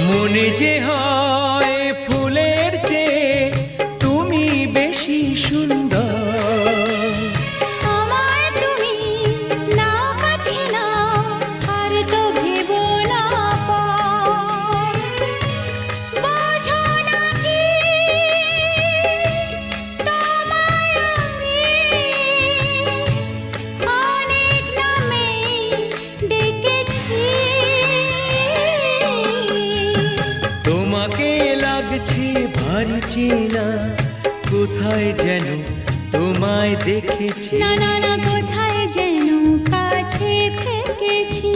মনে যে হয় ফুলের চেয়ে তুমি বেশি সুন্দর। আমায় তুমি নাও কাছে নাও, আর তো ভেবো না পর। বোঝো না কি তোমায় আমি অনেক নামেই ডেকেছি। তোমাকে লাগছে ভারী চেনা, কোথায় যেন তোমায় দেখেছি। না না না, কোথায় যেন কাছে থেকেছি।